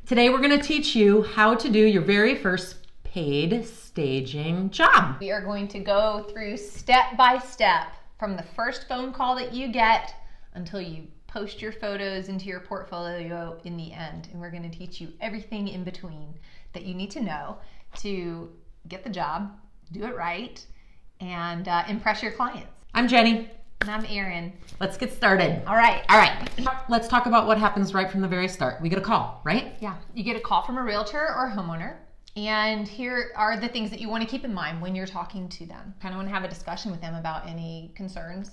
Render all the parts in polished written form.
Today we're going to teach you how to do your very first paid staging job. We are going to go through step by step from the first phone call that you get until you post your photos into your portfolio in the end. And we're going to teach you everything in between that you need to know to get the job, do it right, and impress your clients. I'm Jenny. And I'm Erin. Let's get started. All right. Let's talk about what happens right from the very start. We get a call, right? Yeah. You get a call from a realtor or a homeowner. And here are the things that you want to keep in mind when you're talking to them. Kind of want to have a discussion with them about any concerns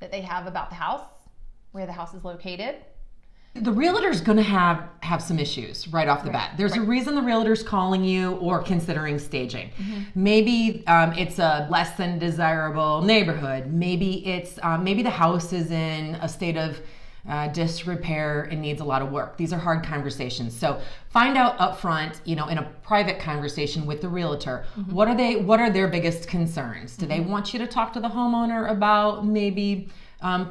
that they have about the house, where the house is located. The realtor's going to have some issues right off the bat. There's a reason the realtor's calling you or considering staging. Mm-hmm. Maybe it's a less than desirable neighborhood. Maybe it's maybe the house is in a state of disrepair and needs a lot of work. These are hard conversations. So find out up front, in a private conversation with the realtor, mm-hmm. what are their biggest concerns? Do they want you to talk to the homeowner about maybe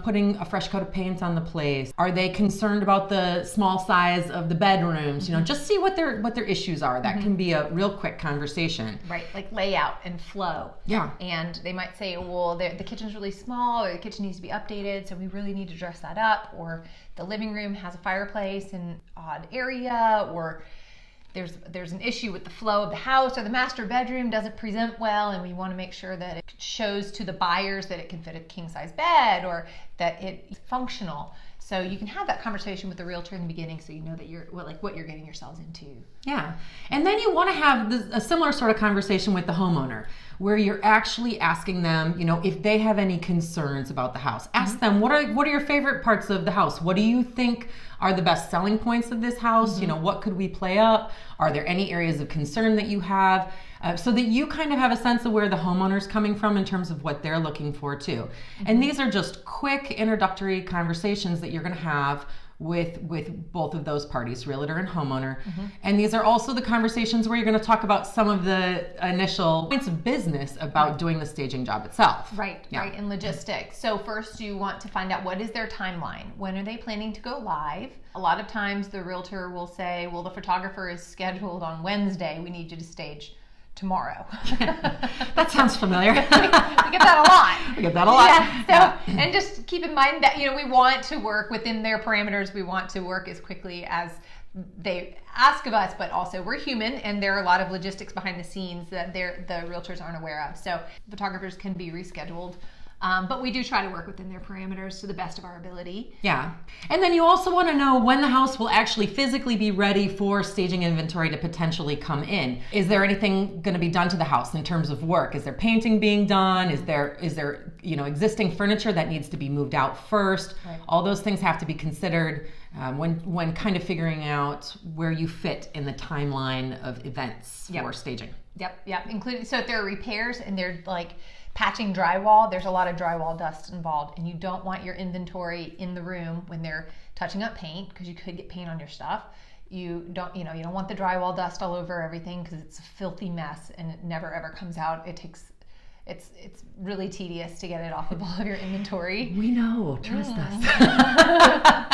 putting a fresh coat of paint on the place? Are they concerned about the small size of the bedrooms? Just see what their issues are. That can be a real quick conversation. Right, like layout and flow. Yeah. And they might say, well, the kitchen's really small, or the kitchen needs to be updated, so we really need to dress that up. Or the living room has a fireplace in an odd area, or there's an issue with the flow of the house, or the master bedroom doesn't present well, and we want to make sure that it shows to the buyers that it can fit a king-size bed, or that it's functional. So you can have that conversation with the realtor in the beginning, so you know that what you're getting yourselves into. Yeah, and then you want to have a similar sort of conversation with the homeowner, where you're actually asking them, if they have any concerns about the house. Ask them, what are your favorite parts of the house? What do you think are the best selling points of this house? What could we play up? Are there any areas of concern that you have? So that you kind of have a sense of where the homeowner's coming from in terms of what they're looking for too. And these are just quick introductory conversations that you're going to have with both of those parties, realtor and homeowner. And these are also the conversations where you're going to talk about some of the initial points of business about doing the staging job itself. Right, and logistics. So first you want to find out, what is their timeline? When are they planning to go live? A lot of times the realtor will say, well, the photographer is scheduled on Wednesday. We need you to stage tomorrow. That sounds familiar. We get that a lot. We get that a lot. Yeah. So, and just keep in mind that we want to work within their parameters. We want to work as quickly as they ask of us, but also we're human, and there are a lot of logistics behind the scenes that the realtors aren't aware of. So photographers can be rescheduled. But we do try to work within their parameters to the best of our ability. Yeah. And then you also want to know when the house will actually physically be ready for staging inventory to potentially come in. Is there anything going to be done to the house in terms of work? Is there painting being done? Is there existing furniture that needs to be moved out first? Right. All those things have to be considered when kind of figuring out where you fit in the timeline of events for staging. Yep. Including, so if there are repairs and they're like patching drywall, there's a lot of drywall dust involved, and you don't want your inventory in the room when they're touching up paint, because you could get paint on your stuff. You don't want the drywall dust all over everything, because it's a filthy mess and it never ever comes out. It's really tedious to get it off of all of your inventory. We know, trust us.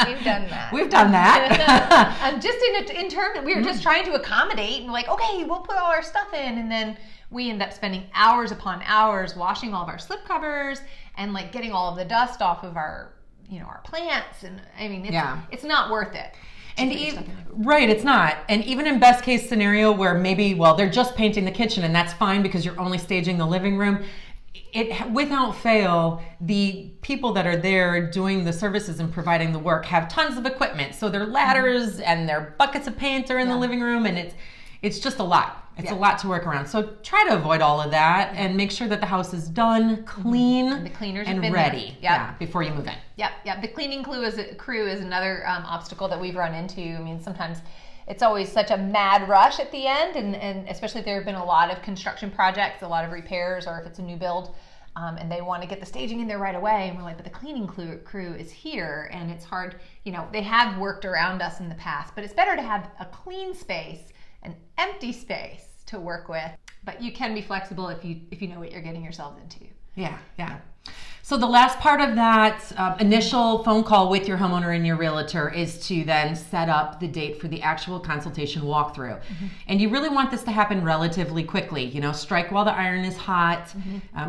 We've done that. We've done that. Just in terms, we were just trying to accommodate, and like, okay, we'll put all our stuff in, and then we end up spending hours upon hours washing all of our slip covers and like getting all of the dust off of our plants, and I mean, it's not worth it. And it's not. And even in best case scenario where maybe, they're just painting the kitchen and that's fine because you're only staging the living room, without fail, the people that are there doing the services and providing the work have tons of equipment. So their ladders and their buckets of paint are in the living room, and it's just a lot. It's a lot to work around. So try to avoid all of that and make sure that the house is done, clean, and the cleaners and ready before you move in. Yep. The cleaning crew is another obstacle that we've run into. I mean, sometimes it's always such a mad rush at the end, and especially if there have been a lot of construction projects, a lot of repairs, or if it's a new build, and they want to get the staging in there right away. And we're like, but the cleaning crew is here, and it's hard. They have worked around us in the past, but it's better to have a clean space, an empty space to work with. But you can be flexible if you know what you're getting yourselves into. Yeah. So the last part of that initial phone call with your homeowner and your realtor is to then set up the date for the actual consultation walkthrough. And you really want this to happen relatively quickly. You know, strike while the iron is hot.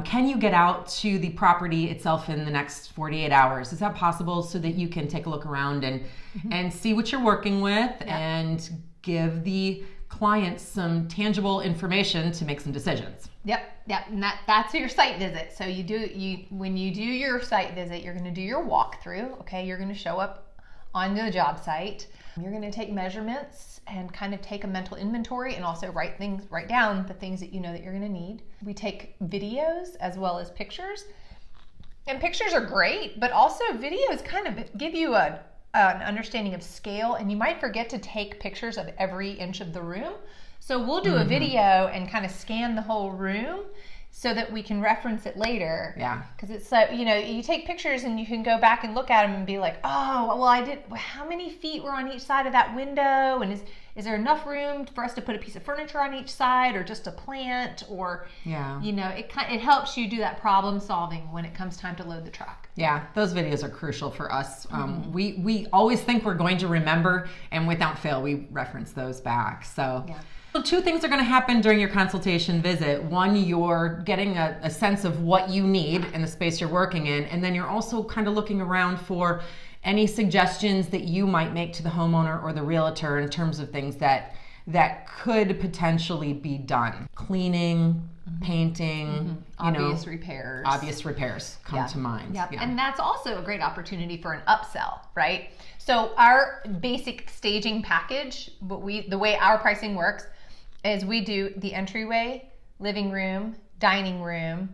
Can you get out to the property itself in the next 48 hours? Is that possible, so that you can take a look around and see what you're working with and give the client some tangible information to make some decisions? Yep. And that's your site visit. So when you do your site visit, you're going to do your walkthrough. Okay, you're going to show up on the job site. You're going to take measurements and kind of take a mental inventory, and also write down the things that you know that you're going to need. We take videos as well as pictures. And pictures are great, but also videos kind of give you an understanding of scale, and you might forget to take pictures of every inch of the room. So we'll do a video and kind of scan the whole room so that we can reference it later. Yeah. Because it's you take pictures and you can go back and look at them and be like, oh, well, how many feet were on each side of that window? And is there enough room for us to put a piece of furniture on each side, or just a plant? Or, it helps you do that problem solving when it comes time to load the truck. Yeah, those videos are crucial for us. We always think we're going to remember, and without fail, we reference those back. So. Yeah. So two things are going to happen during your consultation visit. One, you're getting a sense of what you need in the space you're working in, and then you're also kind of looking around for any suggestions that you might make to the homeowner or the realtor in terms of things that could potentially be done. Cleaning, painting, Obvious repairs come to mind. Yep. Yeah. And that's also a great opportunity for an upsell, right? So our basic staging package, the way our pricing works is we do the entryway, living room, dining room,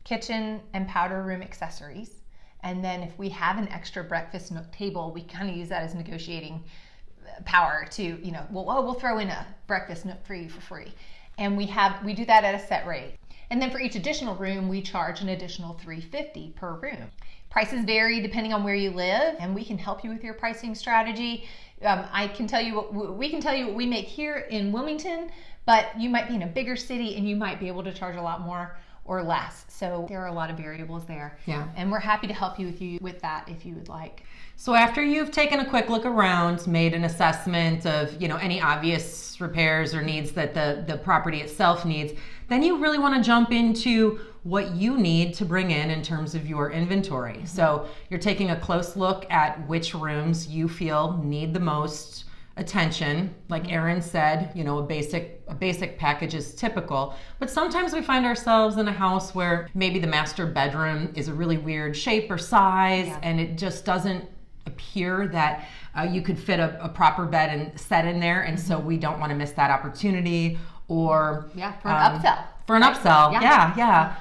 kitchen, and powder room accessories. And then if we have an extra breakfast nook table, we kind of use that as negotiating power to, we'll throw in a breakfast nook for you for free. And we do that at a set rate. And then for each additional room, we charge an additional $350 per room. Prices vary depending on where you live, and we can help you with your pricing strategy. We can tell you what we make here in Wilmington, but you might be in a bigger city and you might be able to charge a lot more or less. So there are a lot of variables there. Yeah. And we're happy to help you with that if you would like. So after you've taken a quick look around, made an assessment of, any obvious repairs or needs that the property itself needs, then you really want to jump into what you need to bring in terms of your inventory. So you're taking a close look at which rooms you feel need the most attention. Like Erin said, a basic package is typical, but sometimes we find ourselves in a house where maybe the master bedroom is a really weird shape or size, and it just doesn't appear that you could fit a proper bed and set in there, and so we don't want to miss that opportunity. Or for an upsell. For an upsell, yeah.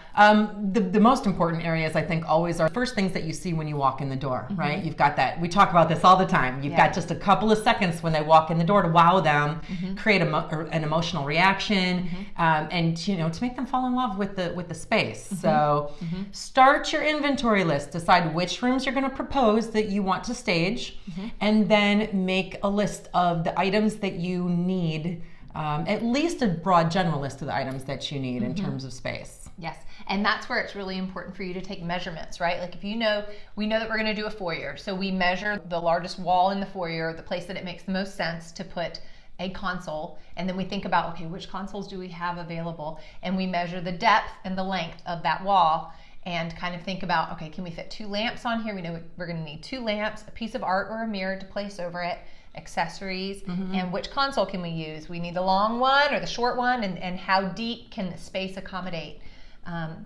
The most important areas, I think, always are the first things that you see when you walk in the door, right? You've got that. We talk about this all the time. You've got just a couple of seconds when they walk in the door to wow them, create an emotional reaction, and to make them fall in love with the space. So start your inventory list. Decide which rooms you're going to propose that you want to stage, and then make a list of the items that you need. At least a broad general list of the items that you need in terms of space. Yes, and that's where it's really important for you to take measurements, right? Like if we know that we're going to do a foyer, so we measure the largest wall in the foyer, the place that it makes the most sense to put a console, and then we think about, okay, which consoles do we have available? And we measure the depth and the length of that wall, and kind of think about, okay, can we fit 2 lamps on here? We know we're going to need 2 lamps, a piece of art or a mirror to place over it, accessories, and which console can we use? We need the long one or the short one, and how deep can the space accommodate,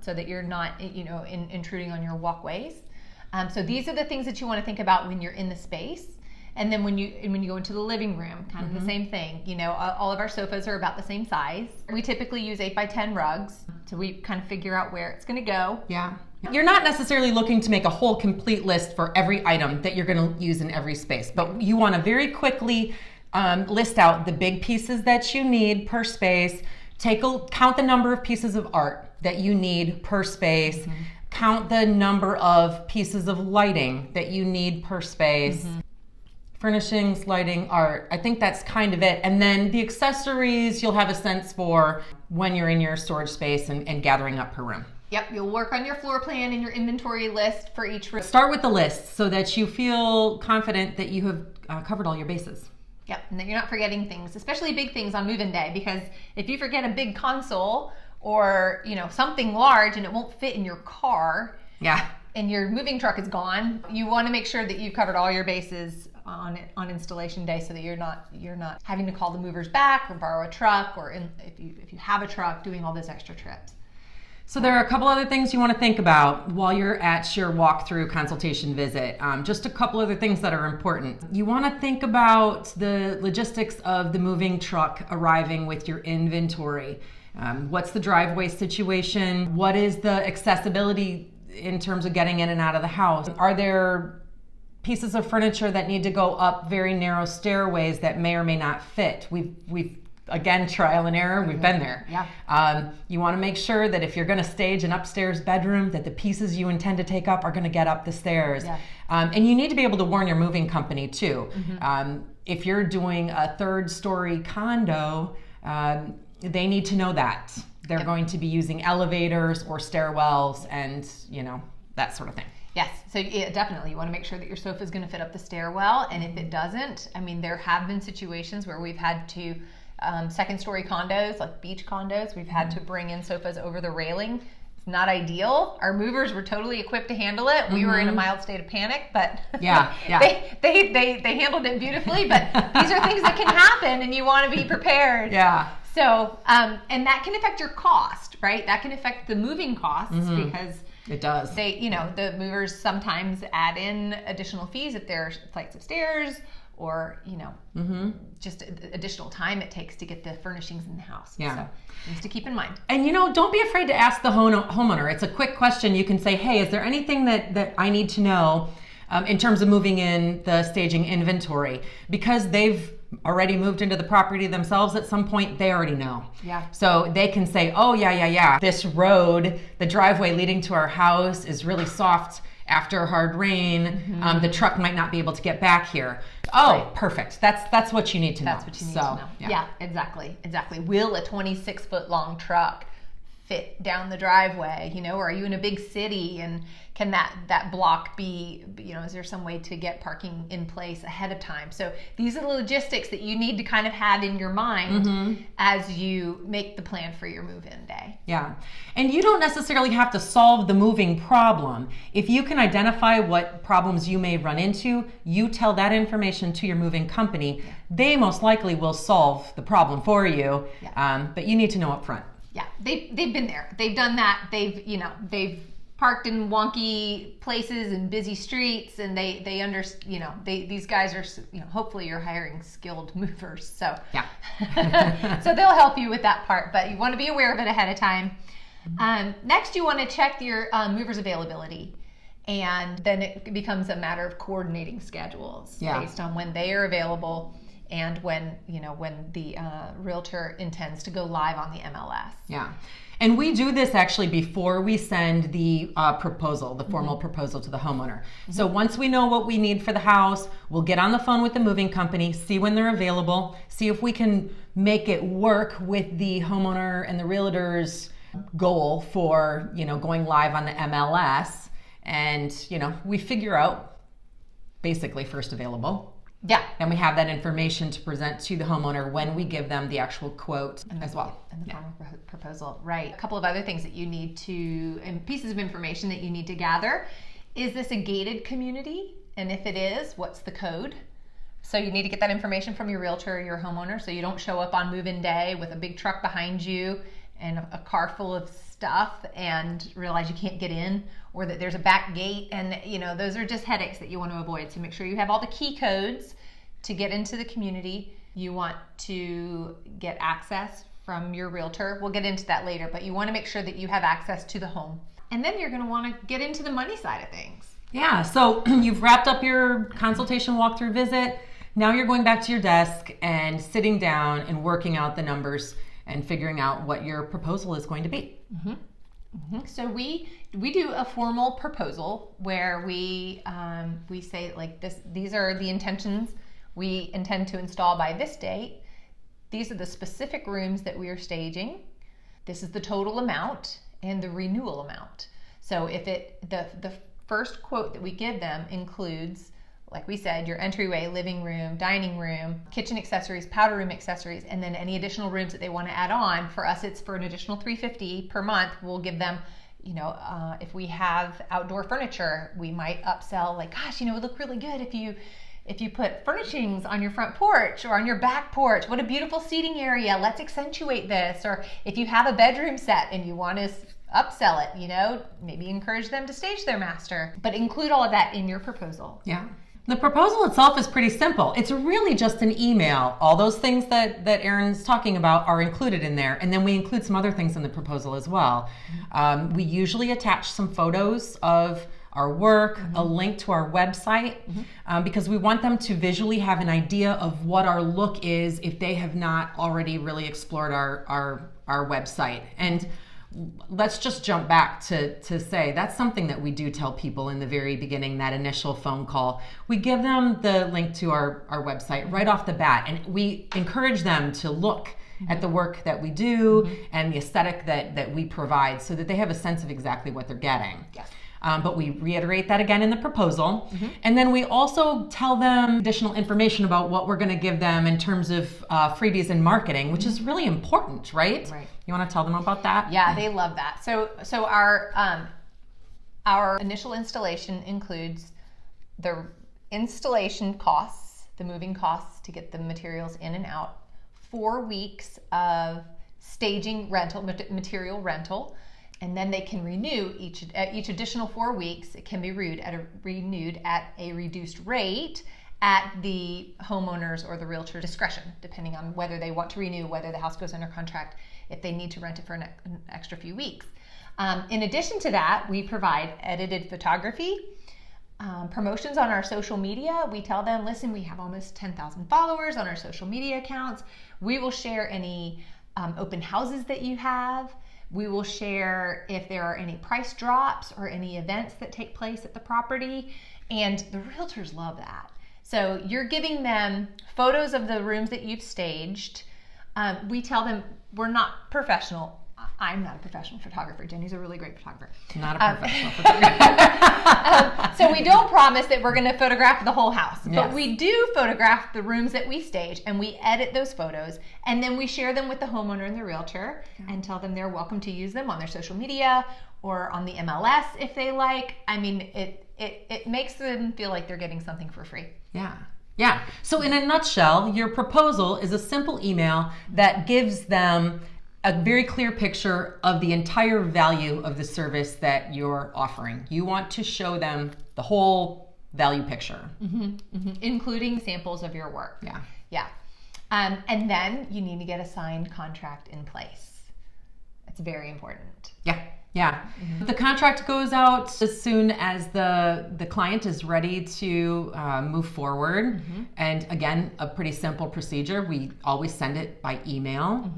so that you're not intruding on your walkways. So these are the things that you want to think about when you're in the space. And then when you go into the living room, kind of the same thing. All of our sofas are about the same size. We typically use 8x10 rugs, so we kind of figure out where it's going to go. Yeah. You're not necessarily looking to make a whole complete list for every item that you're going to use in every space, but you want to very quickly list out the big pieces that you need per space. Count the number of pieces of art that you need per space. Count the number of pieces of lighting that you need per space. Furnishings, lighting, art. I think that's kind of it. And then the accessories, you'll have a sense for when you're in your storage space and gathering up per room. Yep, you'll work on your floor plan and your inventory list for each room. Start with the list so that you feel confident that you have covered all your bases. Yep, and that you're not forgetting things, especially big things on move-in day, because if you forget a big console or, you know, something large and it won't fit in your car, yeah, and your moving truck is gone, you want to make sure that you've covered all your bases on installation day, so that you're not having to call the movers back or borrow a truck, or if you have a truck, doing all those extra trips. So there are a couple other things you want to think about while you're at your walkthrough consultation visit. Just a couple other things that are important. You want to think about the logistics of the moving truck arriving with your inventory. What's the driveway situation? What is the accessibility in terms of getting in and out of the house? Are there pieces of furniture that need to go up very narrow stairways that may or may not fit? We've again, trial and error, we've been there. Yeah. You want to make sure that if you're going to stage an upstairs bedroom, that the pieces you intend to take up are going to get up the stairs. Yeah. And you need to be able to warn your moving company too. Mm-hmm. If you're doing a 3rd-story condo, they need to know that. They're going to be using elevators or stairwells and, you know, that sort of thing. Yes, so yeah, definitely you want to make sure that your sofa is going to fit up the stairwell, and if it doesn't, I mean, there have been situations where we've had to 2nd-story condos, like beach condos, we've had to bring in sofas over the railing. It's not ideal. Our movers were totally equipped to handle it. We were in a mild state of panic, but yeah. they handled it beautifully. But these are things that can happen, and you want to be prepared. Yeah. So, and that can affect your cost, right? That can affect the moving costs because it does. The movers sometimes add in additional fees if there are flights of stairs, or just additional time it takes to get the furnishings in the house. Yeah. So things to keep in mind. And don't be afraid to ask the homeowner. It's a quick question. You can say, hey, is there anything that I need to know in terms of moving in the staging inventory? Because they've already moved into the property themselves at some point, they already know. Yeah. So they can say, oh, yeah. This road, the driveway leading to our house is really soft after a hard rain. The truck might not be able to get back here. Oh, right. Perfect. That's what you need to know. That's what you need to know. Yeah, exactly. Will a 26-foot long truck fit down the driveway? Or are you in a big city, and can that block be, is there some way to get parking in place ahead of time? So these are the logistics that you need to kind of have in your mind as you make the plan for your move-in day. Yeah. And you don't necessarily have to solve the moving problem. If you can identify what problems you may run into, you tell that information to your moving company. Yeah. They most likely will solve the problem for you, but you need to know up front. Yeah, they've been there. They've done that. They've parked in wonky places and busy streets, and they understand. These guys are. Hopefully you're hiring skilled movers. So yeah, so they'll help you with that part. But you want to be aware of it ahead of time. Next, you want to check your movers' availability, and then it becomes a matter of coordinating schedules based on when they are available. And when the realtor intends to go live on the MLS. Yeah. And we do this actually before we send the proposal, the formal proposal to the homeowner. So once we know what we need for the house, we'll get on the phone with the moving company, see when they're available, see if we can make it work with the homeowner and the realtor's goal for, going live on the MLS. And, we figure out basically first available. Yeah. And we have that information to present to the homeowner when we give them the actual quote as well. And the formal proposal. Right. A couple of other things that you need to, and pieces of information that you need to gather. Is this a gated community? And if it is, what's the code? So you need to get that information from your realtor or your homeowner, so you don't show up on move-in day with a big truck behind you and a car full of stuff and realize you can't get in, or that there's a back gate, and those are just headaches that you want to avoid. So make sure you have all the key codes to get into the community. You want to get access from your realtor. We'll get into that later, but you want to make sure that you have access to the home. And then you're going to want to get into the money side of things. Yeah, so you've wrapped up your consultation walkthrough visit. Now you're going back to your desk and sitting down and working out the numbers and figuring out what your proposal is going to be. So we do a formal proposal where we say like this: these are the intentions we intend to install by this date. These are the specific rooms that we are staging. This is the total amount, and the renewal amount. So if the first quote that we give them includes, like we said, your entryway, living room, dining room, kitchen accessories, powder room accessories, and then any additional rooms that they want to add on. For us, it's for an additional $350 per month. We'll give them, if we have outdoor furniture, we might upsell, like, gosh, it would look really good if you put furnishings on your front porch or on your back porch. What a beautiful seating area. Let's accentuate this. Or if you have a bedroom set and you want to upsell it, maybe encourage them to stage their master. But include all of that in your proposal. Yeah. The proposal itself is pretty simple. It's really just an email. All those things that Erin's talking about are included in there. And then we include some other things in the proposal as well. We usually attach some photos of our work, a link to our website, because we want them to visually have an idea of what our look is if they have not already really explored our website. And let's just jump back to say that's something that we do tell people in the very beginning, that initial phone call. We give them the link to our website right off the bat, and we encourage them to look at the work that we do and the aesthetic that we provide so that they have a sense of exactly what they're getting. Yes. But we reiterate that again in the proposal. And then we also tell them additional information about what we're going to give them in terms of freebies and marketing, which is really important, right? Right. You want to tell them about that? Yeah, they love that. So our initial installation includes the installation costs, the moving costs to get the materials in and out, 4 weeks of staging rental, material rental, and then they can renew each additional 4 weeks. It can be renewed at a reduced rate at the homeowner's or the realtor's discretion, depending on whether they want to renew, whether the house goes under contract, if they need to rent it for an extra few weeks. In addition to that, we provide edited photography, promotions on our social media. We tell them, listen, we have almost 10,000 followers on our social media accounts. We will share any open houses that you have. We will share if there are any price drops or any events that take place at the property. And the realtors love that. So you're giving them photos of the rooms that you've staged. We tell them we're not professional. I'm not a professional photographer. Jenny's a really great photographer. Not a professional photographer. So we don't promise that we're going to photograph the whole house, Yes. but we do photograph the rooms that we stage, and we edit those photos, and then we share them with the homeowner and the realtor and tell them they're welcome to use them on their social media or on the MLS if they like. I mean, it makes them feel like they're getting something for free. Yeah. So in a nutshell, your proposal is a simple email that gives them a very clear picture of the entire value of the service that you're offering. You want to show them the whole value picture. Including samples of your work. Yeah. And then you need to get a signed contract in place. It's very important. Yeah. The contract goes out as soon as the client is ready to move forward. And again, a pretty simple procedure. We always send it by email.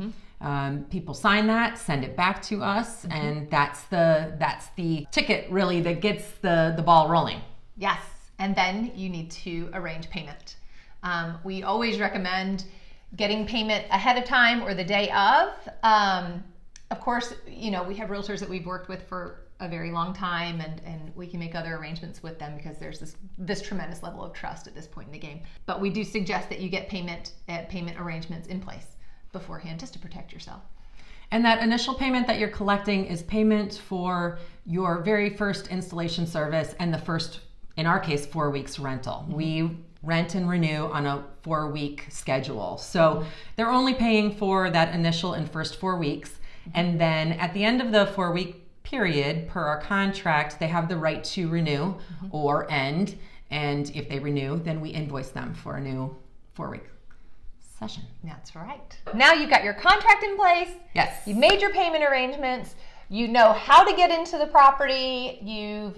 People sign that, send it back to us, and that's the ticket really that gets the ball rolling. Yes, and then you need to arrange payment. We always recommend getting payment ahead of time or the day of. Of course, we have realtors that we've worked with for a very long time, and we can make other arrangements with them because there's this tremendous level of trust at this point in the game. But we do suggest that you get payment arrangements in place beforehand just to protect yourself. And that initial payment that you're collecting is payment for your very first installation service and the first, in our case, 4 weeks rental. We rent and renew on a 4-week schedule. So they're only paying for that initial and first 4 weeks. And then at the end of the 4-week period, per our contract, they have the right to renew or end. And if they renew, then we invoice them for a new 4-week session. That's right. Now you've got your contract in place. Yes. You've made your payment arrangements. You know how to get into the property. You've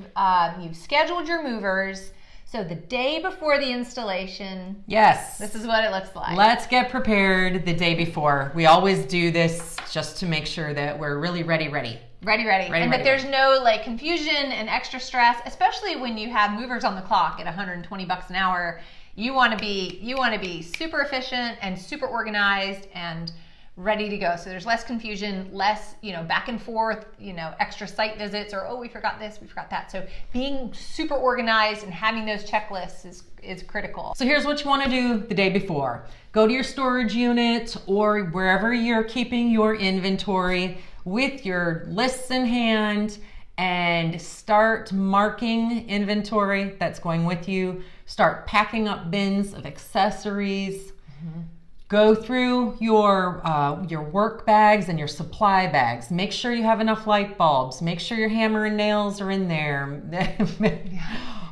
scheduled your movers. So the day before the installation, yes, this is what it looks like. Let's get prepared the day before. We always do this just to make sure that we're really ready. And that there's no confusion and extra stress, especially when you have movers on the clock at $120 an hour. You want to be super efficient and super organized and ready to go. So there's less confusion, less, back and forth, extra site visits or, oh, we forgot this, we forgot that. So being super organized and having those checklists is critical. So here's what you want to do the day before. Go to your storage unit or wherever you're keeping your inventory with your lists in hand and start marking inventory that's going with you. Start packing up bins of accessories. Go through your work bags and your supply bags. Make sure you have enough light bulbs. Make sure your hammer and nails are in there.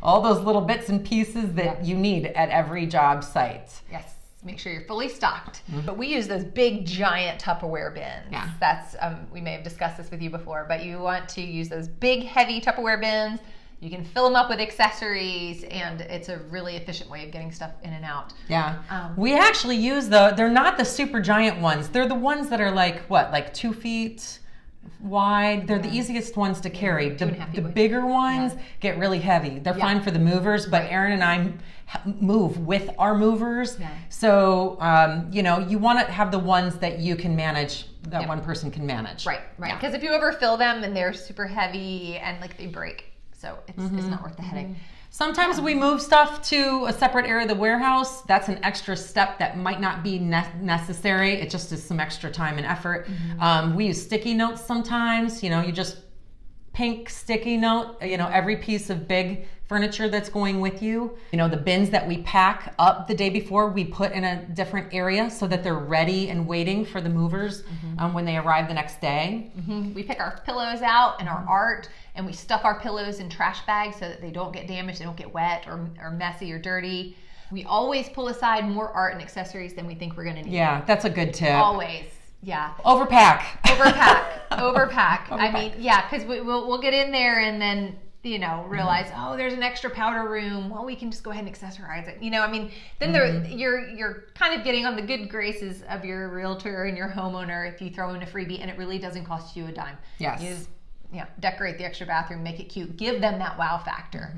All those little bits and pieces that you need at every job site. Yes. Make sure you're fully stocked. But we use those big, giant Tupperware bins. Yeah. That's we may have discussed this with you before, but you want to use those big, heavy Tupperware bins. You can fill them up with accessories, and it's a really efficient way of getting stuff in and out. Yeah. We actually use they're not the super giant ones. They're the ones that are like 2 feet wide. They're the easiest ones to carry. The bigger ones get really heavy. They're fine for the movers, but Erin and I move with our movers. Yeah. So, you want to have the ones that you can manage, that one person can manage. Right. Because if you overfill them and they're super heavy and they break. So it's not worth the headache. Sometimes we move stuff to a separate area of the warehouse. That's an extra step that might not be necessary. It just is some extra time and effort. We use sticky notes sometimes. You just pink sticky note, every piece of big furniture that's going with you. The bins that we pack up the day before, we put in a different area so that they're ready and waiting for the movers when they arrive the next day. We pick our pillows out and our art, and we stuff our pillows in trash bags so that they don't get damaged, they don't get wet or messy or dirty. We always pull aside more art and accessories than we think we're going to need. Yeah, that's a good tip. Always. Yeah. Overpack. I mean, because we'll get in there and then realize, oh, there's an extra powder room. Well, we can just go ahead and accessorize it. Then you're kind of getting on the good graces of your realtor and your homeowner if you throw in a freebie and it really doesn't cost you a dime. Yes. Decorate the extra bathroom, make it cute, give them that wow factor.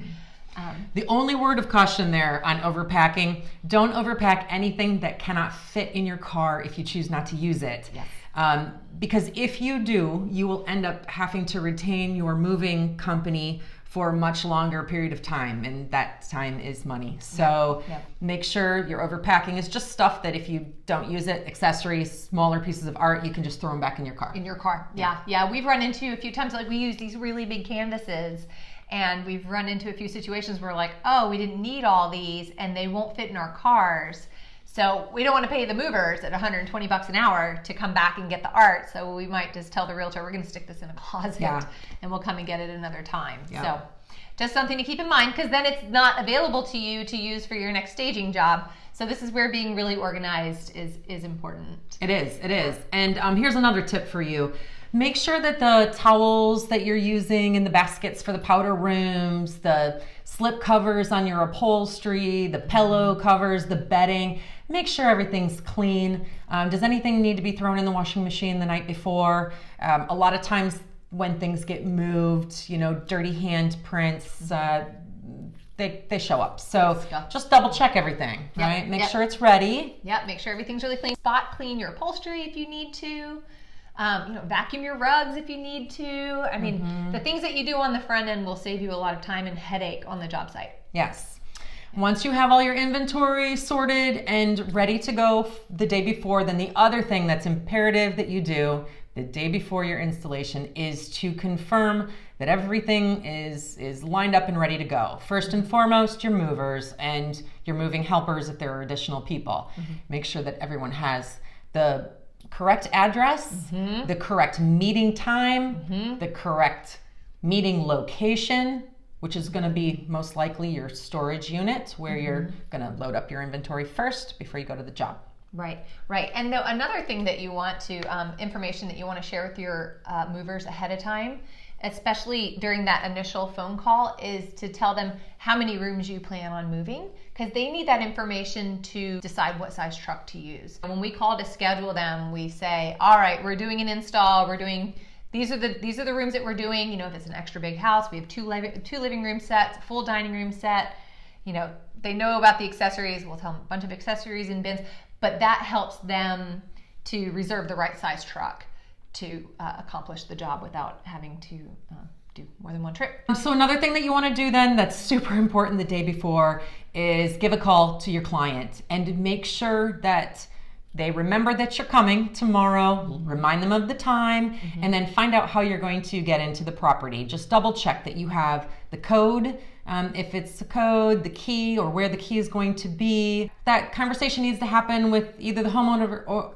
The only word of caution there on overpacking, don't overpack anything that cannot fit in your car if you choose not to use it. Yes. Because if you do, you will end up having to retain your moving company for a much longer period of time, and that time is money. So make sure your overpacking is just stuff that if you don't use it, accessories, smaller pieces of art, you can just throw them back in your car. Yeah. We've run into a few times, we use these really big canvases, and we've run into a few situations where we didn't need all these and they won't fit in our cars. So we don't want to pay the movers at $120 an hour to come back and get the art. So we might just tell the realtor, we're going to stick this in a closet and we'll come and get it another time. Yeah. So just something to keep in mind, because then it's not available to you to use for your next staging job. So this is where being really organized is important. It is. And here's another tip for you. Make sure that the towels that you're using in the baskets for the powder rooms, the slip covers on your upholstery, the pillow covers, the bedding, make sure everything's clean. Does anything need to be thrown in the washing machine the night before? A lot of times when things get moved, dirty handprints, they show up. So just double check everything, right? Make sure it's ready. Make sure everything's really clean. Spot clean your upholstery if you need to. Vacuum your rugs if you need to. I mean, the things that you do on the front end will save you a lot of time and headache on the job site. Yes. Once you have all your inventory sorted and ready to go the day before, then the other thing that's imperative that you do the day before your installation is to confirm that everything is lined up and ready to go. First and foremost, your movers and your moving helpers if there are additional people. Make sure that everyone has the correct address, the correct meeting time, the correct meeting location, which is going to be most likely your storage unit where you're going to load up your inventory first before you go to the job. Right. And another thing that you want to, information that you want to share with your movers ahead of time, especially during that initial phone call, is to tell them how many rooms you plan on moving, because they need that information to decide what size truck to use. When we call to schedule them, we say, all right, we're doing an install, these are the rooms that we're doing. If it's an extra big house, we have two living room sets, a full dining room set. They know about the accessories. We'll tell them a bunch of accessories and bins, but that helps them to reserve the right size truck to accomplish the job without having to do more than one trip. So another thing that you want to do then that's super important the day before is give a call to your client and make sure that they remember that you're coming tomorrow, remind them of the time, and then find out how you're going to get into the property. Just double check that you have the code, if it's the code, the key, or where the key is going to be. That conversation needs to happen with either the homeowner or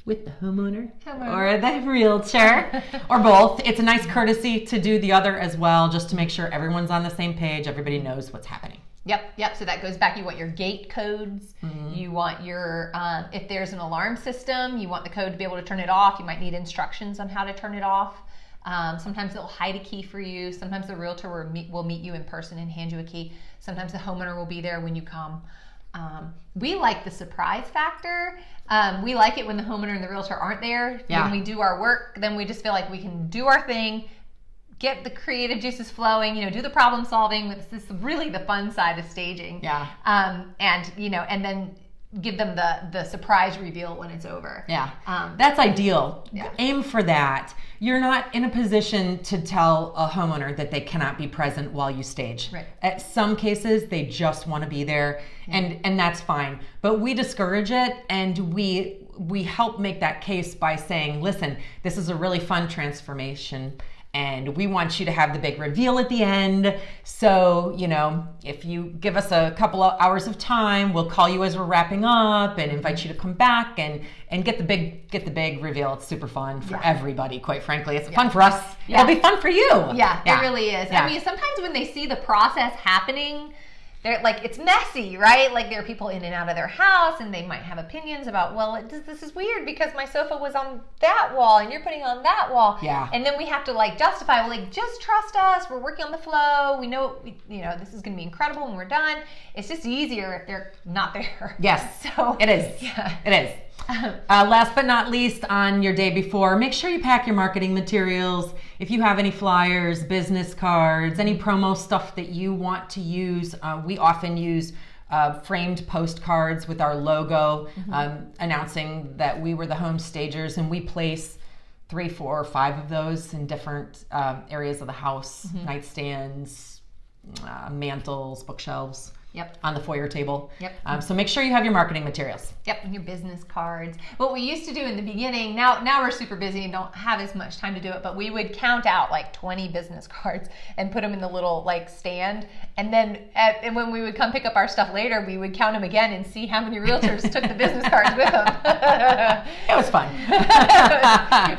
or the realtor, or both. It's a nice courtesy to do the other as well, just to make sure everyone's on the same page, everybody knows what's happening. Yep. So that goes back. You want your gate codes. You want your, if there's an alarm system, you want the code to be able to turn it off. You might need instructions on how to turn it off. Sometimes they'll hide a key for you. Sometimes the realtor will meet you in person and hand you a key. Sometimes the homeowner will be there when you come. We like the surprise factor. We like it when the homeowner and the realtor aren't there. Yeah. When we do our work, then we just feel like we can do our thing, get the creative juices flowing, do the problem solving. This is really the fun side of staging. Yeah. And then give them the surprise reveal when it's over. Yeah. That's ideal. Yeah. Aim for that. You're not in a position to tell a homeowner that they cannot be present while you stage. Right. At some cases, they just want to be there, and that's fine. But we discourage it, and we help make that case by saying, listen, this is a really fun transformation, and we want you to have the big reveal at the end. So, if you give us a couple of hours of time, we'll call you as we're wrapping up and invite you to come back and get the big reveal. It's super fun for everybody, quite frankly. It's fun for us. Yeah. It'll be fun for you. Yeah, it really is. Yeah. I mean, sometimes when they see the process happening, they're like, it's messy, right? Like there are people in and out of their house and they might have opinions about, this is weird because my sofa was on that wall and you're putting on that wall. Yeah. And then we have to justify, just trust us. We're working on the flow. We know, this is going to be incredible when we're done. It's just easier if they're not there. Yes, So it is. Yeah. It is. Last but not least, on your day before, make sure you pack your marketing materials. If you have any flyers, business cards, any promo stuff that you want to use, we often use framed postcards with our logo, announcing that we were the home stagers, and we place 3, 4, or 5 of those in different areas of the house, nightstands, mantles, bookshelves. Yep. On the foyer table. Yep. So make sure you have your marketing materials. Yep, and your business cards. What we used to do in the beginning, now we're super busy and don't have as much time to do it, but we would count out 20 business cards and put them in the little stand. And then and when we would come pick up our stuff later, we would count them again and see how many realtors took the business cards with them. It was fun.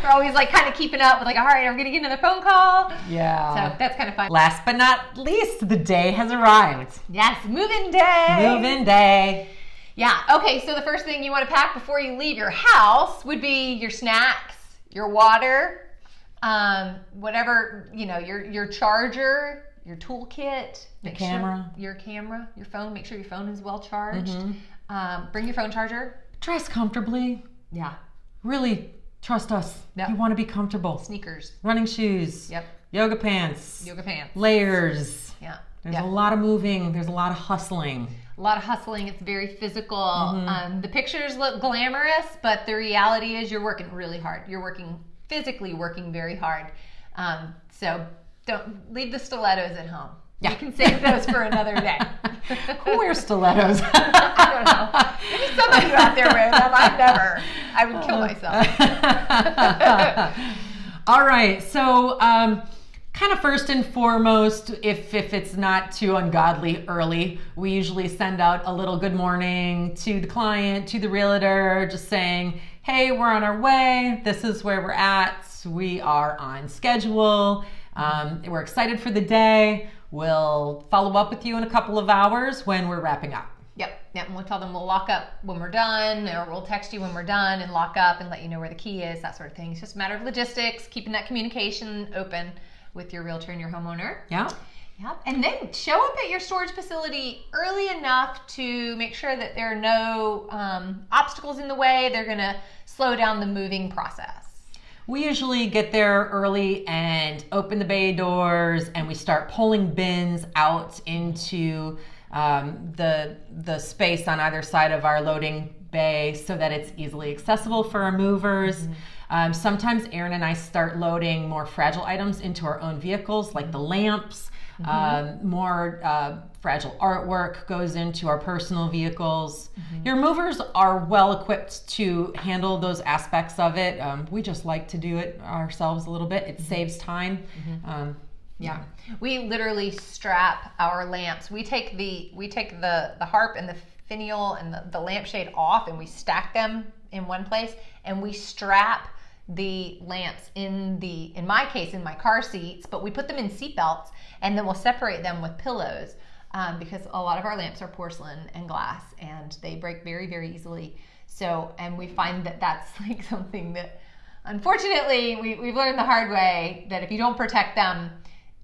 We're always kind of keeping up with all right, I'm going to get another phone call. Yeah. So that's kind of fun. Last but not least, the day has arrived. Yes, move-in day. Move-in day. Yeah. Okay. So the first thing you want to pack before you leave your house would be your snacks, your water, whatever, your charger, your toolkit, Your camera. Your phone. Make sure your phone is well charged. Bring your phone charger. Dress comfortably. Yeah. Really trust us. Yep. You want to be comfortable. Sneakers. Running shoes. Yep. Yoga pants. Yoga pants. Layers. Yeah. There's a lot of moving. There's a lot of hustling. A lot of hustling. It's very physical. The pictures look glamorous, but the reality is you're working really hard. You're physically working very hard. So don't leave the stilettos at home. Yeah. You can save those for another day. Who wears stilettos? I don't know. Maybe some of you out there wear them. I've never. I would kill myself. All right. So kind of first and foremost, if it's not too ungodly early, we usually send out a little good morning to the client, to the realtor, just saying, hey, we're on our way. This is where we're at. We are on schedule. We're excited for the day. We'll follow up with you in a couple of hours when we're wrapping up. Yep. And we'll tell them we'll lock up when we're done, or we'll text you when we're done and lock up and let you know where the key is, that sort of thing. It's just a matter of logistics, keeping that communication open with your realtor and your homeowner. Yeah. Yep. And then show up at your storage facility early enough to make sure that there are no obstacles in the way. They're going to slow down the moving process. We usually get there early and open the bay doors, and we start pulling bins out into the space on either side of our loading bay so that it's easily accessible for our movers. Sometimes Erin and I start loading more fragile items into our own vehicles, like the lamps. More fragile artwork goes into our personal vehicles. Your movers are well equipped to handle those aspects of it. We just like to do it ourselves a little bit. It saves time. Yeah, we literally strap our lamps. We take the harp and the finial and the lampshade off, and we stack them in one place, and we strap the lamps in my case, in my car seats, but we put them in seat belts, and then we'll separate them with pillows, because a lot of our lamps are porcelain and glass, and they break very, very easily. So, and we find that that's like something that, unfortunately, we've learned the hard way, that if you don't protect them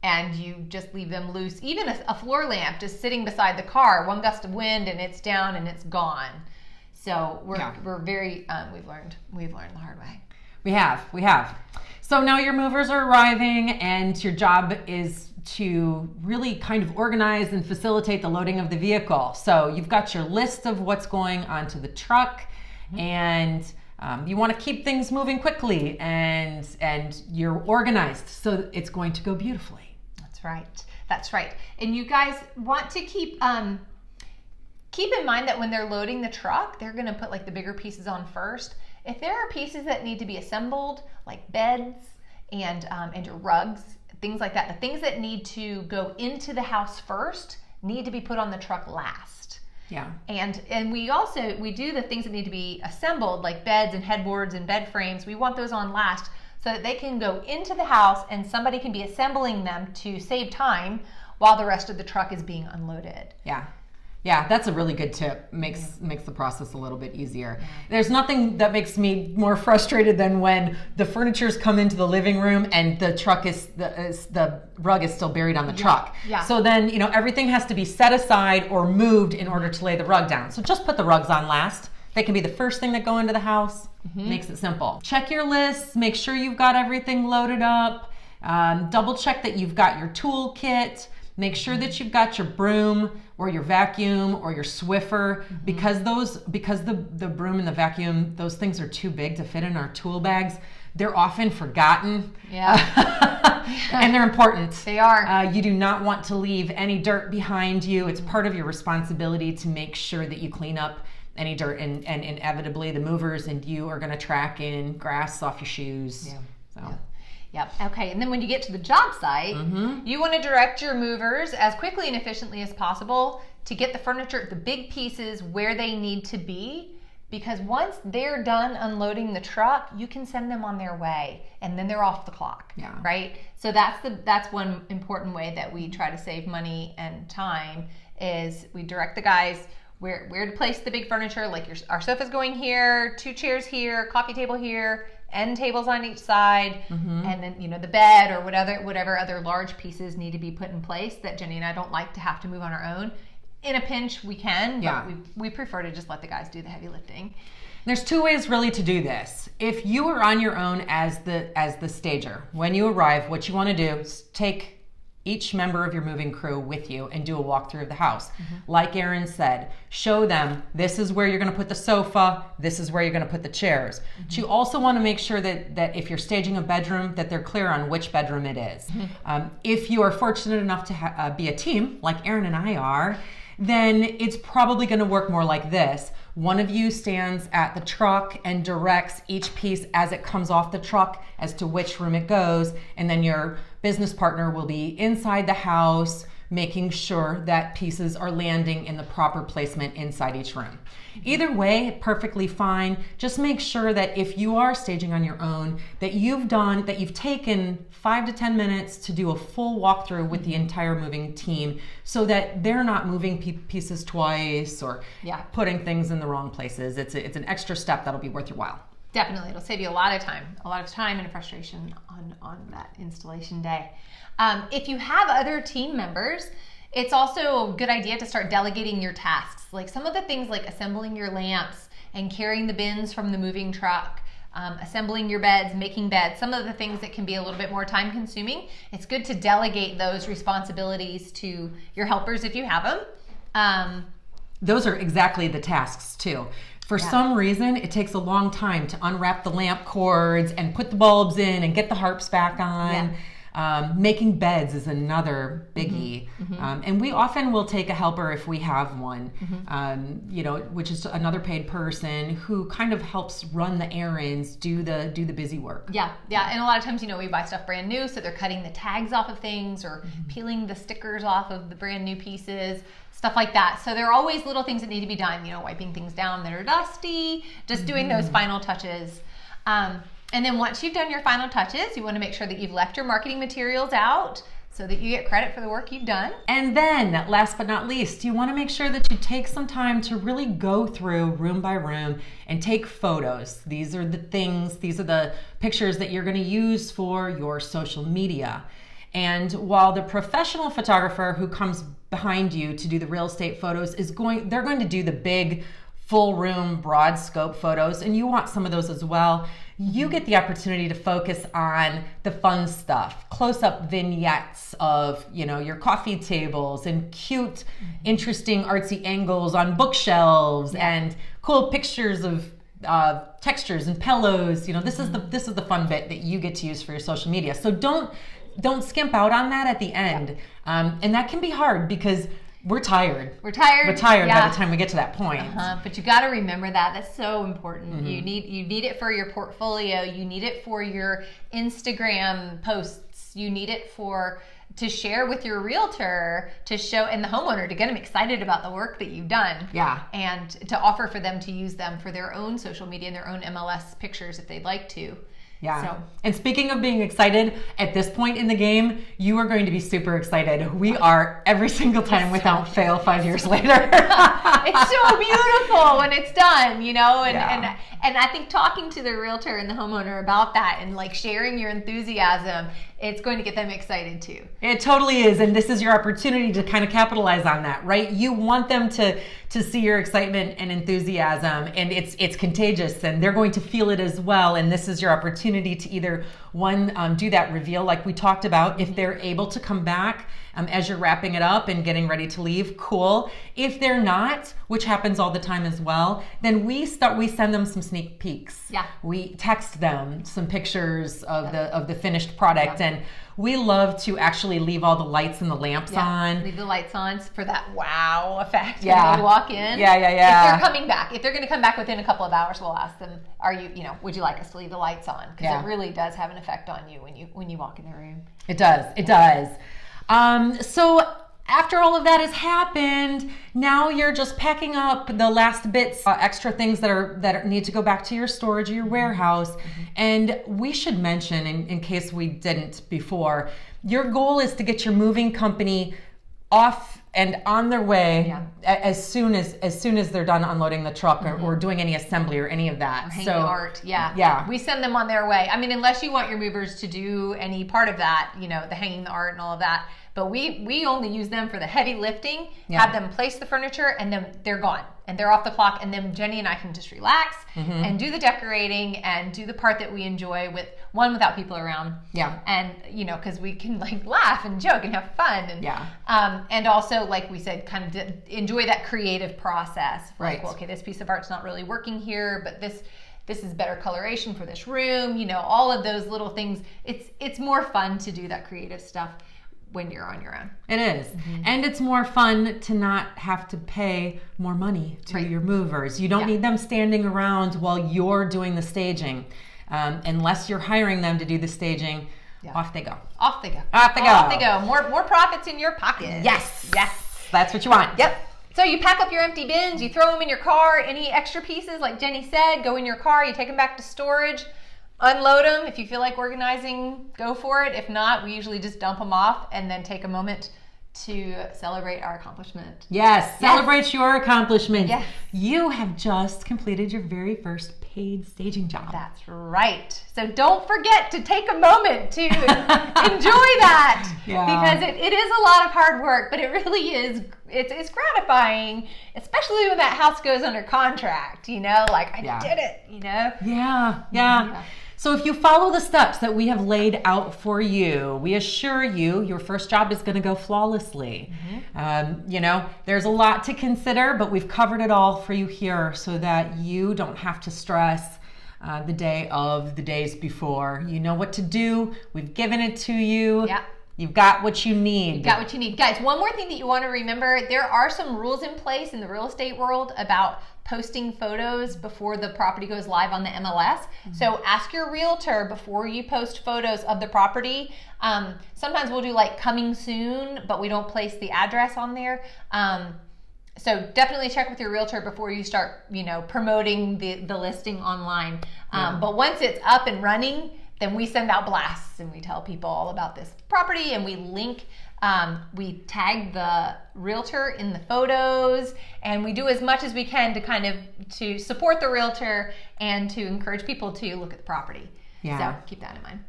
and you just leave them loose, even a floor lamp just sitting beside the car, one gust of wind and it's down and it's gone. So we're very, we've learned the hard way. We have. So now your movers are arriving, and your job is to really kind of organize and facilitate the loading of the vehicle. So you've got your list of what's going onto the truck, and you want to keep things moving quickly, and you're organized, so it's going to go beautifully. That's right. And you guys want to keep in mind that when they're loading the truck, they're going to put like the bigger pieces on first. If there are pieces that need to be assembled, like beds and your rugs, things like that, the things that need to go into the house first need to be put on the truck last. Yeah. And we do the things that need to be assembled, like beds and headboards and bed frames. We want those on last so that they can go into the house and somebody can be assembling them to save time while the rest of the truck is being unloaded. Yeah, that's a really good tip. Makes the process a little bit easier. There's nothing that makes me more frustrated than when the furniture's come into the living room and the rug is still buried on the truck. Yeah. So then, everything has to be set aside or moved in order to lay the rug down. So just put the rugs on last. They can be the first thing that go into the house. Makes it simple. Check your lists. Make sure you've got everything loaded up. Double check that you've got your tool kit. Make sure that you've got your broom or your vacuum or your Swiffer, because the broom and the vacuum, those things are too big to fit in our tool bags. They're often forgotten. And they're important. They are. You do not want to leave any dirt behind you. It's part of your responsibility to make sure that you clean up any dirt, and inevitably the movers and you are going to track in grass off your shoes. Yep. Okay. And then when you get to the job site, you want to direct your movers as quickly and efficiently as possible to get the furniture, the big pieces, where they need to be. Because once they're done unloading the truck, you can send them on their way, and then they're off the clock. Right. So that's one important way that we try to save money and time, is we direct the guys where to place the big furniture. Like our sofa's going here, 2 chairs here, coffee table here, end tables on each side, and then the bed or whatever other large pieces need to be put in place that Jenny and I don't like to have to move on our own. In a pinch we can, but we prefer to just let the guys do the heavy lifting. There's 2 ways really to do this. If you are on your own as the stager, when you arrive, what you want to do is take each member of your moving crew with you and do a walkthrough of the house. Like Erin said, show them this is where you're going to put the sofa, this is where you're going to put the chairs. But you also want to make sure that if you're staging a bedroom, that they're clear on which bedroom it is. If you are fortunate enough to be a team, like Erin and I are, then it's probably going to work more like this. One of you stands at the truck and directs each piece as it comes off the truck as to which room it goes, and then your business partner will be inside the house making sure that pieces are landing in the proper placement inside each room. Either way, perfectly fine. Just make sure that if you are staging on your own, that you've taken 5 to 10 minutes to do a full walkthrough with the entire moving team, so that they're not moving pieces twice or putting things in the wrong places. It's an extra step that'll be worth your while. Definitely. It'll save you a lot of time and frustration on that installation day. If you have other team members, it's also a good idea to start delegating your tasks. Like some of the things like assembling your lamps and carrying the bins from the moving truck, assembling your beds, making beds, some of the things that can be a little bit more time consuming. It's good to delegate those responsibilities to your helpers if you have them. Those are exactly the tasks too. For some reason, it takes a long time to unwrap the lamp cords and put the bulbs in and get the harps back on. Making beds is another biggie. And we often will take a helper if we have one, which is another paid person who kind of helps run the errands, do the busy work. Yeah. And a lot of times, we buy stuff brand new, so they're cutting the tags off of things or peeling the stickers off of the brand new pieces. Stuff like that. So there are always little things that need to be done, wiping things down that are dusty, just doing those final touches. And then once you've done your final touches, you want to make sure that you've left your marketing materials out so that you get credit for the work you've done. And then, last but not least, you want to make sure that you take some time to really go through room by room and take photos. These are the pictures that you're going to use for your social media. And while the professional photographer who comes behind you to do the real estate photos they're going to do the big full room broad scope photos, and you want some of those as well. You get the opportunity to focus on the fun stuff, close-up vignettes of your coffee tables and cute, interesting artsy angles on bookshelves and cool pictures of textures and pillows. This is the fun bit that you get to use for your social media. So don't skimp out on that at the end. And that can be hard because we're tired. We're tired by the time we get to that point. But you got to remember that. That's so important. You need it for your portfolio. You need it for your Instagram posts. You need it to share with your realtor, to show, and the homeowner, to get them excited about the work that you've done. Yeah. And to offer for them to use them for their own social media and their own MLS pictures if they'd like to. Yeah. So. And speaking of being excited, at this point in the game, you are going to be super excited. We are every single time without fail 5 years later. It's so beautiful when it's done, and I think talking to the realtor and the homeowner about that and sharing your enthusiasm, it's going to get them excited too. It totally is. And this is your opportunity to kind of capitalize on that, right? You want them to see your excitement and enthusiasm, and it's contagious, and they're going to feel it as well. And this is your opportunity to either do that reveal like we talked about. If they're able to come back as you're wrapping it up and getting ready to leave, cool. If they're not, which happens all the time as well, then we send them some sneak peeks. Yeah. We text them some pictures of the finished product, and we love to actually leave all the lights and the lamps on. Leave the lights on for that wow effect when they walk in. Yeah. If they're coming back, if they're going to come back within a couple of hours, we'll ask them, would you like us to leave the lights on? Because it really does have an effect on you when you walk in the room. It does. So after all of that has happened, now you're just packing up the last bits, extra things that need to go back to your storage or your warehouse. And we should mention, in case we didn't before, your goal is to get your moving company off and on their way as soon as they're done unloading the truck or doing any assembly or any of that. Or hanging art, we send them on their way. I mean, unless you want your movers to do any part of that, the hanging the art and all of that. But we only use them for the heavy lifting, have them place the furniture, and then they're gone. And they're off the clock, and then Jenny and I can just relax and do the decorating and do the part that we enjoy without people around. Yeah. And, because we can laugh and joke and have fun. And, and also, like we said, kind of enjoy that creative process. Right. Okay, this piece of art's not really working here, but this is better coloration for this room. All of those little things. It's more fun to do that creative stuff when you're on your own. It is. And it's more fun to not have to pay more money to your movers. You don't need them standing around while you're doing the staging. Unless you're hiring them to do the staging, off they go. Off they go. More profits in your pocket. Yes. That's what you want. Yep. So you pack up your empty bins, you throw them in your car. Any extra pieces, like Jenny said, go in your car. You take them back to storage. Unload them. If you feel like organizing, go for it. If not, we usually just dump them off and then take a moment to celebrate our accomplishment. Yes, celebrate your accomplishment. Yes. You have just completed your very first paid staging job. That's right. So don't forget to take a moment to enjoy that. Because it is a lot of hard work, but it really is. It's gratifying, especially when that house goes under contract, I did it, Yeah. So if you follow the steps that we have laid out for you, we assure you your first job is going to go flawlessly. There's a lot to consider, but we've covered it all for you here so that you don't have to stress the day of, the days before. You know what to do. We've given it to you. Yeah. You've got what you need. Guys, one more thing that you want to remember, there are some rules in place in the real estate world about posting photos before the property goes live on the MLS. So ask your realtor before you post photos of the property. Sometimes we'll do like coming soon, but we don't place the address on there. So definitely check with your realtor before you start, promoting the listing online. But once it's up and running, then we send out blasts and we tell people all about this property, and we link, we tag the realtor in the photos, and we do as much as we can to support the realtor and to encourage people to look at the property. So keep that in mind.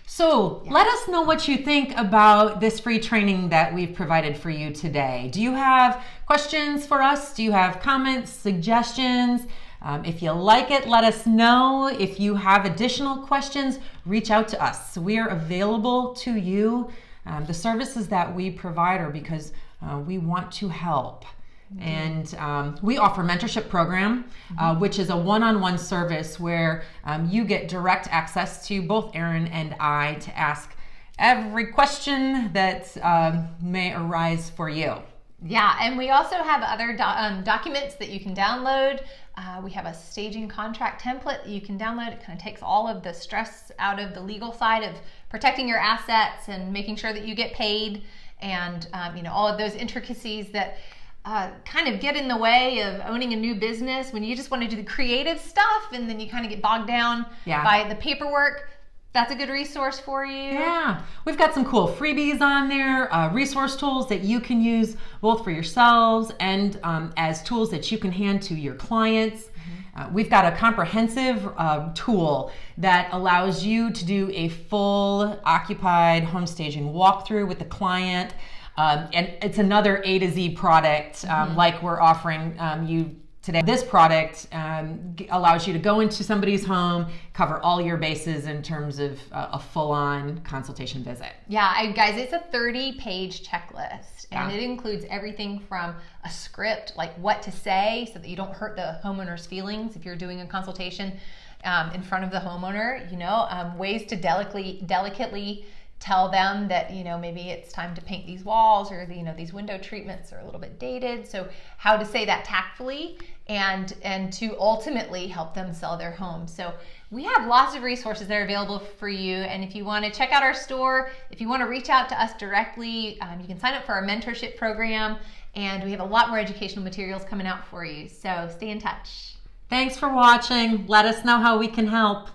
So let us know what you think about this free training that we've provided for you today. Do you have questions for us? Do you have comments, suggestions? If you like it, let us know. If you have additional questions, reach out to us. We are available to you. The services that we provide are because we want to help. And we offer Mentorship program, which is a one-on-one service where you get direct access to both Erin and I to ask every question that may arise for you. Yeah, and we also have other documents that you can download. We have a staging contract template that you can download. It kind of takes all of the stress out of the legal side of protecting your assets and making sure that you get paid, and all of those intricacies that kind of get in the way of owning a new business when you just want to do the creative stuff and then you kind of get bogged down by the paperwork. That's a good resource for you. Yeah, we've got some cool freebies on there, resource tools that you can use both for yourselves and as tools that you can hand to your clients. We've got a comprehensive tool that allows you to do a full occupied home staging walkthrough with the client. And it's another A to Z product like we're offering you today. This product allows you to go into somebody's home, cover all your bases in terms of a full-on consultation visit. Yeah, guys, it's a 30-page checklist, and it includes everything from a script, like what to say so that you don't hurt the homeowner's feelings if you're doing a consultation in front of the homeowner, ways to delicately tell them that maybe it's time to paint these walls, or these window treatments are a little bit dated. So how to say that tactfully and to ultimately help them sell their home. So we have lots of resources that are available for you. And if you want to check out our store, if you want to reach out to us directly, you can sign up for our mentorship program, and we have a lot more educational materials coming out for you. So stay in touch. Thanks for watching. Let us know how we can help.